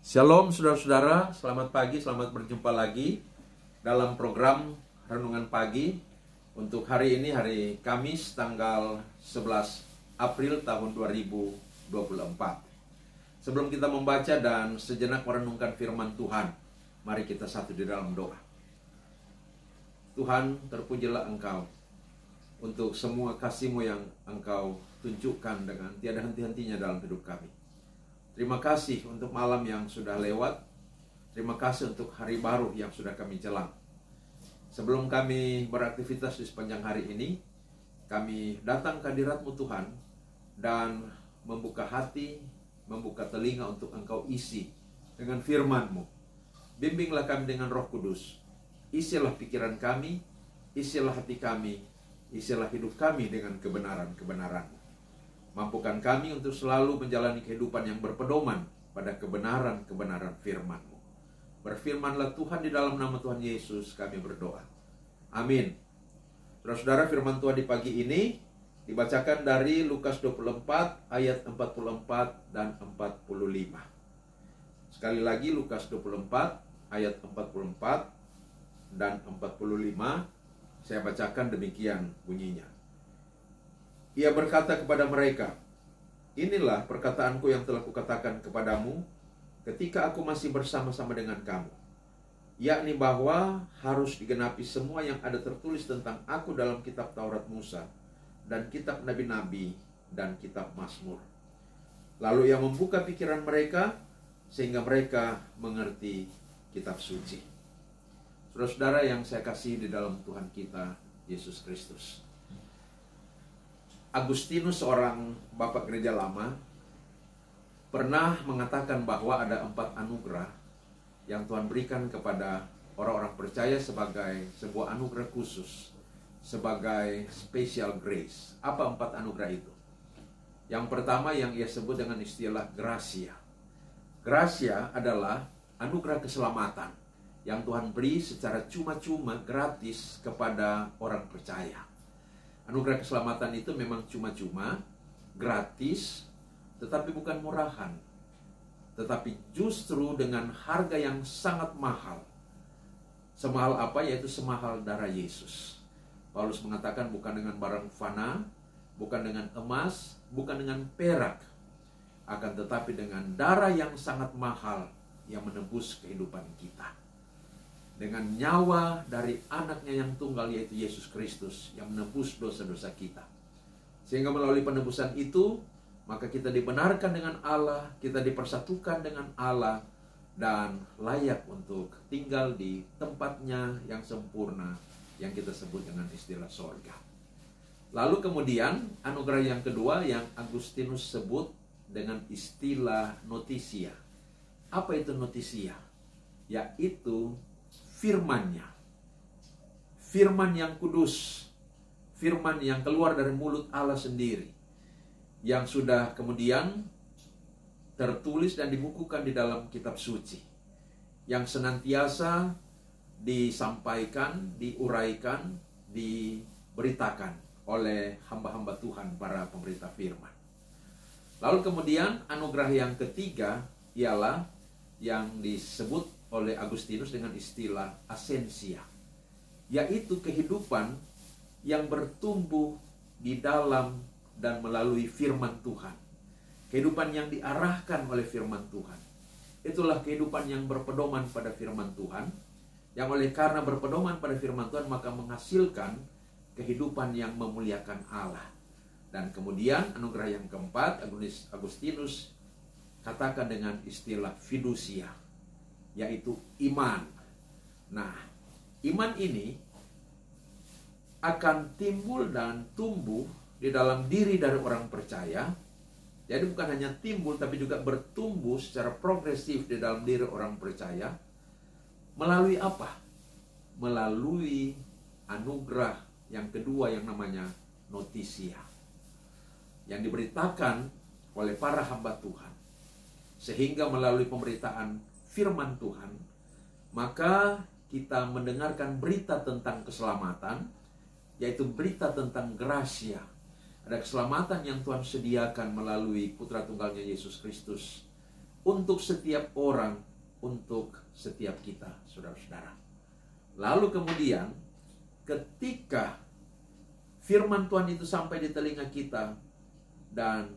Shalom saudara-saudara, selamat pagi, selamat berjumpa lagi dalam program Renungan Pagi untuk hari ini, hari Kamis tanggal 11 April tahun 2024. Sebelum kita membaca dan sejenak merenungkan firman Tuhan, mari kita satu di dalam doa. Tuhan, terpujilah Engkau untuk semua kasih-Mu yang Engkau tunjukkan dengan tiada henti-hentinya dalam hidup kami. Terima kasih untuk malam yang sudah lewat. Terima kasih untuk hari baru yang sudah kami jelang. Sebelum kami beraktivitas di sepanjang hari ini, kami datang ke hadirat-Mu Tuhan dan membuka hati, membuka telinga untuk Engkau isi dengan firman-Mu. Bimbinglah kami dengan Roh Kudus. Isilah pikiran kami, isilah hati kami, isilah hidup kami dengan kebenaran-kebenaran. Mampukan kami untuk selalu menjalani kehidupan yang berpedoman pada kebenaran-kebenaran firman-Mu. Berfirmanlah Tuhan, di dalam nama Tuhan Yesus kami berdoa. Amin. Saudara-saudara, firman Tuhan di pagi ini dibacakan dari Lukas 24 ayat 44 dan 45. Sekali lagi Lukas 24 ayat 44 dan 45. Saya bacakan demikian bunyinya. Ia berkata kepada mereka, "Inilah perkataanku yang telah kukatakan kepadamu ketika aku masih bersama-sama dengan kamu, yakni bahwa harus digenapi semua yang ada tertulis tentang aku dalam kitab Taurat Musa dan kitab Nabi-Nabi dan kitab Mazmur." Lalu ia membuka pikiran mereka sehingga mereka mengerti kitab suci. Saudara-saudara yang saya kasihi di dalam Tuhan kita Yesus Kristus, Agustinus, seorang bapak gereja lama, pernah mengatakan bahwa ada 4 anugerah yang Tuhan berikan kepada orang-orang percaya sebagai sebuah anugerah khusus, sebagai special grace. Apa 4 anugerah itu? Yang pertama yang ia sebut dengan istilah gracia. Gracia adalah anugerah keselamatan yang Tuhan beri secara cuma-cuma, gratis kepada orang percaya. Anugerah keselamatan itu memang cuma-cuma, gratis, tetapi bukan murahan. Tetapi justru dengan harga yang sangat mahal. Semahal apa? Yaitu semahal darah Yesus. Paulus mengatakan bukan dengan barang fana, bukan dengan emas, bukan dengan perak, akan tetapi dengan darah yang sangat mahal yang menebus kehidupan kita. Dengan nyawa dari anaknya yang tunggal, yaitu Yesus Kristus, yang menebus dosa-dosa kita. Sehingga melalui penebusan itu, maka kita dibenarkan dengan Allah, kita dipersatukan dengan Allah, dan layak untuk tinggal di tempatnya yang sempurna, yang kita sebut dengan istilah sorga. Lalu kemudian, anugerah yang kedua yang Agustinus sebut dengan istilah notisia. Apa itu notisia? Yaitu firman-Nya, firman yang kudus, firman yang keluar dari mulut Allah sendiri, yang sudah kemudian tertulis dan dibukukan di dalam kitab suci, yang senantiasa disampaikan, diuraikan, diberitakan oleh hamba-hamba Tuhan, para pemberita firman. Lalu kemudian anugerah yang ketiga ialah yang disebut oleh Agustinus dengan istilah asensia, yaitu kehidupan yang bertumbuh di dalam dan melalui firman Tuhan. Kehidupan yang diarahkan oleh firman Tuhan. Itulah kehidupan yang berpedoman pada firman Tuhan, yang oleh karena berpedoman pada firman Tuhan maka menghasilkan kehidupan yang memuliakan Allah. Dan kemudian anugerah yang keempat, Agustinus katakan dengan istilah fidusia, yaitu iman. Nah, iman ini akan timbul dan tumbuh di dalam diri dari orang percaya. Jadi bukan hanya timbul, tapi juga bertumbuh secara progresif di dalam diri orang percaya. Melalui apa? Melalui anugerah yang kedua yang namanya notisia, yang diberitakan oleh para hamba Tuhan. Sehingga melalui pemberitaan firman Tuhan, maka kita mendengarkan berita tentang keselamatan, yaitu berita tentang gracia. Ada keselamatan yang Tuhan sediakan melalui Putra Tunggalnya Yesus Kristus untuk setiap orang, untuk setiap kita, saudara-saudara. Lalu kemudian ketika firman Tuhan itu sampai di telinga kita dan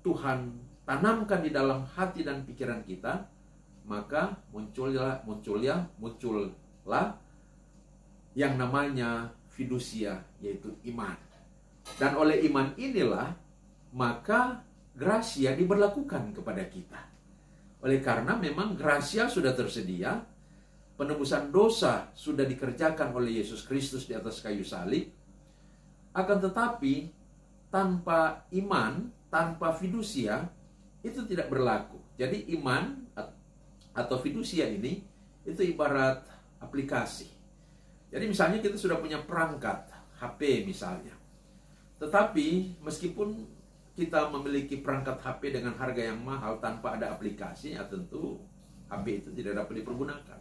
Tuhan tanamkan di dalam hati dan pikiran kita, maka muncullah yang namanya fidusia, yaitu iman. Dan oleh iman inilah maka gracia diberlakukan kepada kita. Oleh karena memang gracia sudah tersedia, penebusan dosa sudah dikerjakan oleh Yesus Kristus di atas kayu salib. Akan tetapi tanpa iman, tanpa fidusia, itu tidak berlaku. Jadi iman atau fidusia ini itu ibarat aplikasi. Jadi misalnya kita sudah punya perangkat HP misalnya. Tetapi meskipun kita memiliki perangkat HP dengan harga yang mahal tanpa ada aplikasi, ya tentu HP itu tidak dapat dipergunakan.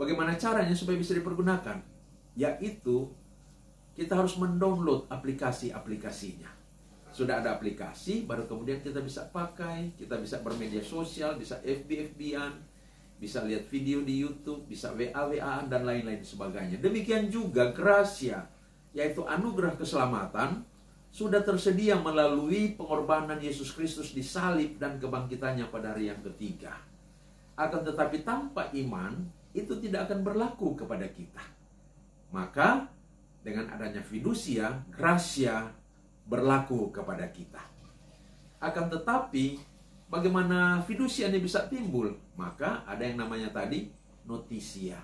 Bagaimana caranya supaya bisa dipergunakan? Yaitu kita harus mendownload aplikasi-aplikasinya. Sudah ada aplikasi, baru kemudian kita bisa pakai, kita bisa bermedia sosial, bisa FB-FB-an, bisa lihat video di YouTube, bisa WA-WA-an, dan lain-lain sebagainya. Demikian juga gracia, yaitu anugerah keselamatan, sudah tersedia melalui pengorbanan Yesus Kristus di salib dan kebangkitannya pada hari yang ketiga. Akan tetapi tanpa iman, itu tidak akan berlaku kepada kita. Maka dengan adanya fidusia, gracia berlaku kepada kita. Akan tetapi bagaimana fidusia ini bisa timbul? Maka ada yang namanya tadi notisia,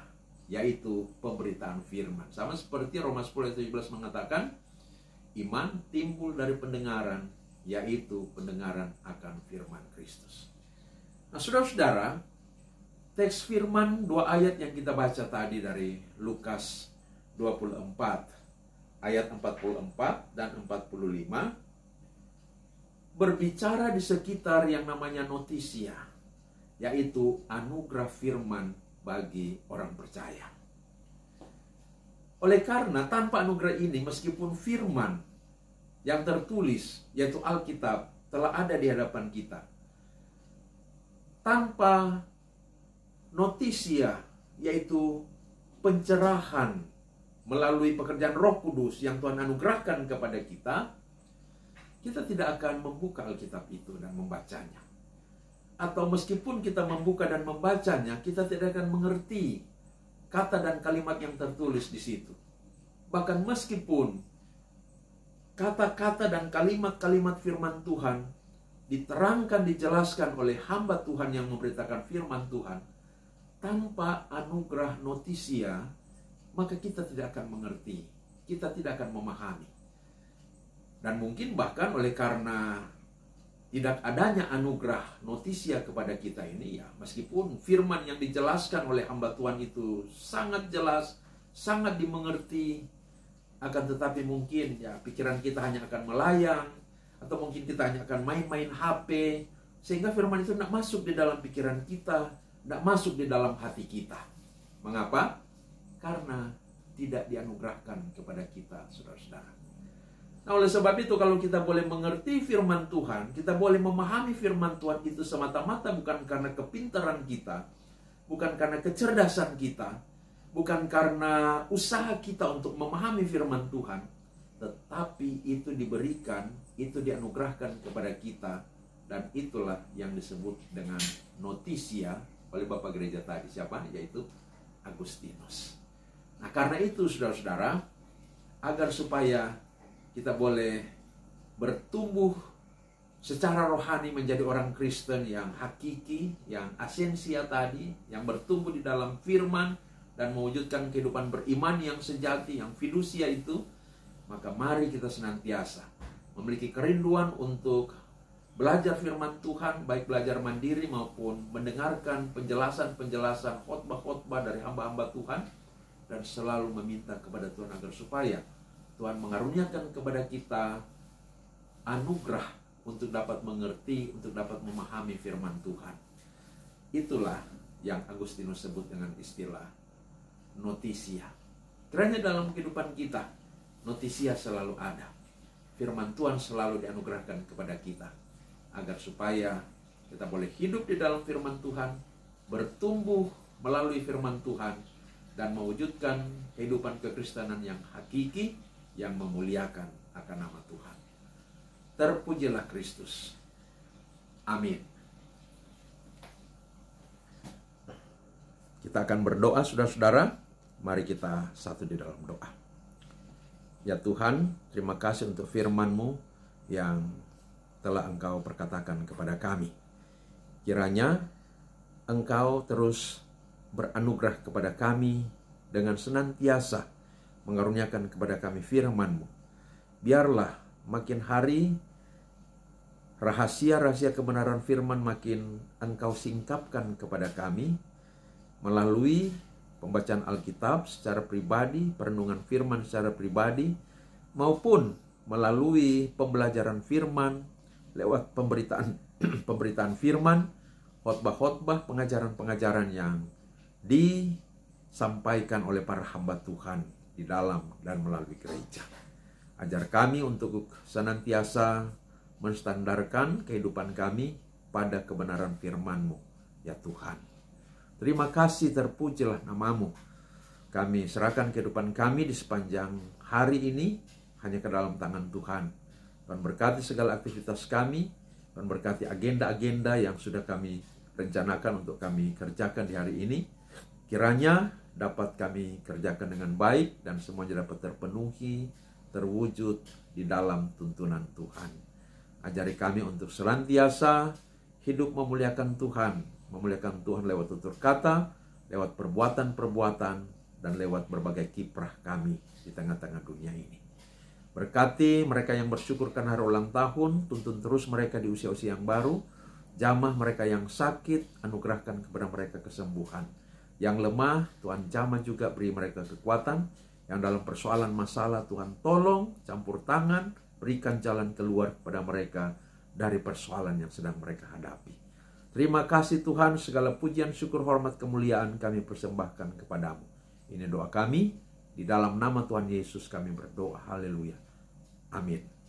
yaitu pemberitaan firman. Sama seperti Roma 10 ayat 17 mengatakan, iman timbul dari pendengaran, yaitu pendengaran akan firman Kristus. Nah, saudara-saudara, teks firman 2 ayat yang kita baca tadi dari Lukas 24 ayat 44 dan 45 berbicara di sekitar yang namanya notisia, yaitu anugerah firman bagi orang percaya. Oleh karena tanpa anugerah ini, meskipun firman yang tertulis, yaitu Alkitab, telah ada di hadapan kita, tanpa notisia, yaitu pencerahan melalui pekerjaan Roh Kudus yang Tuhan anugerahkan kepada kita, kita tidak akan membuka Alkitab itu dan membacanya. Atau meskipun kita membuka dan membacanya, kita tidak akan mengerti kata dan kalimat yang tertulis di situ. Bahkan meskipun kata-kata dan kalimat-kalimat firman Tuhan diterangkan, dijelaskan oleh hamba Tuhan yang memberitakan firman Tuhan, tanpa anugerah notisia, maka kita tidak akan mengerti, kita tidak akan memahami. Dan mungkin bahkan oleh karena tidak adanya anugerah notisia kepada kita ini, ya meskipun firman yang dijelaskan oleh hamba Tuhan itu sangat jelas, sangat dimengerti, akan tetapi mungkin ya pikiran kita hanya akan melayang, atau mungkin kita hanya akan main-main HP, sehingga firman itu tidak masuk di dalam pikiran kita, tidak masuk di dalam hati kita. Mengapa? Karena tidak dianugerahkan kepada kita, saudara-saudara. Nah, oleh sebab itu kalau kita boleh mengerti firman Tuhan, kita boleh memahami firman Tuhan itu semata-mata bukan karena kepintaran kita, bukan karena kecerdasan kita, bukan karena usaha kita untuk memahami firman Tuhan, tetapi itu diberikan, itu dianugerahkan kepada kita, dan itulah yang disebut dengan notisia oleh Bapak Gereja tadi. Siapa? Yaitu Agustinus. Nah, karena itu saudara-saudara, agar supaya kita boleh bertumbuh secara rohani menjadi orang Kristen yang hakiki, yang esensia tadi, yang bertumbuh di dalam firman dan mewujudkan kehidupan beriman yang sejati, yang fidusia itu, maka mari kita senantiasa memiliki kerinduan untuk belajar firman Tuhan, baik belajar mandiri maupun mendengarkan penjelasan-penjelasan khotbah-khotbah dari hamba-hamba Tuhan, dan selalu meminta kepada Tuhan agar supaya Tuhan mengaruniakan kepada kita anugerah untuk dapat mengerti, untuk dapat memahami firman Tuhan. Itulah yang Agustinus sebut dengan istilah notisia. Kiranya dalam kehidupan kita, notisia selalu ada. Firman Tuhan selalu dianugerahkan kepada kita, agar supaya kita boleh hidup di dalam firman Tuhan, bertumbuh melalui firman Tuhan, dan mewujudkan kehidupan kekristenan yang hakiki, yang memuliakan akan nama Tuhan. Terpujilah Kristus. Amin. Kita akan berdoa, saudara-saudara. Mari kita satu di dalam doa. Ya Tuhan, terima kasih untuk firman-Mu yang telah Engkau perkatakan kepada kami. Kiranya Engkau terus beranugerah kepada kami dengan senantiasa mengaruniakan kepada kami firman-Mu. Biarlah makin hari rahasia-rahasia kebenaran firman makin Engkau singkapkan kepada kami melalui pembacaan Alkitab secara pribadi, perenungan firman secara pribadi, maupun melalui pembelajaran firman lewat pemberitaan firman, khotbah-khotbah, pengajaran-pengajaran yang disampaikan oleh para hamba Tuhan di dalam dan melalui gereja. Ajar kami untuk senantiasa menstandarkan kehidupan kami pada kebenaran firman-Mu, ya Tuhan. Terima kasih, terpujilah nama-Mu. Kami serahkan kehidupan kami di sepanjang hari ini hanya ke dalam tangan Tuhan. Tuhan berkati segala aktivitas kami, Tuhan berkati agenda-agenda yang sudah kami rencanakan untuk kami kerjakan di hari ini. Kiranya dapat kami kerjakan dengan baik dan semuanya dapat terpenuhi, terwujud di dalam tuntunan Tuhan. Ajari kami untuk senantiasa hidup memuliakan Tuhan lewat tutur kata, lewat perbuatan-perbuatan, dan lewat berbagai kiprah kami di tengah-tengah dunia ini. Berkati mereka yang bersyukur karena hari ulang tahun, tuntun terus mereka di usia-usia yang baru, jamah mereka yang sakit, anugerahkan kepada mereka kesembuhan. Yang lemah, Tuhan jamah juga, beri mereka kekuatan. Yang dalam persoalan masalah, Tuhan tolong, campur tangan, berikan jalan keluar kepada mereka dari persoalan yang sedang mereka hadapi. Terima kasih Tuhan, segala pujian, syukur, hormat, kemuliaan kami persembahkan kepadamu. Ini doa kami, di dalam nama Tuhan Yesus kami berdoa. Haleluya. Amin.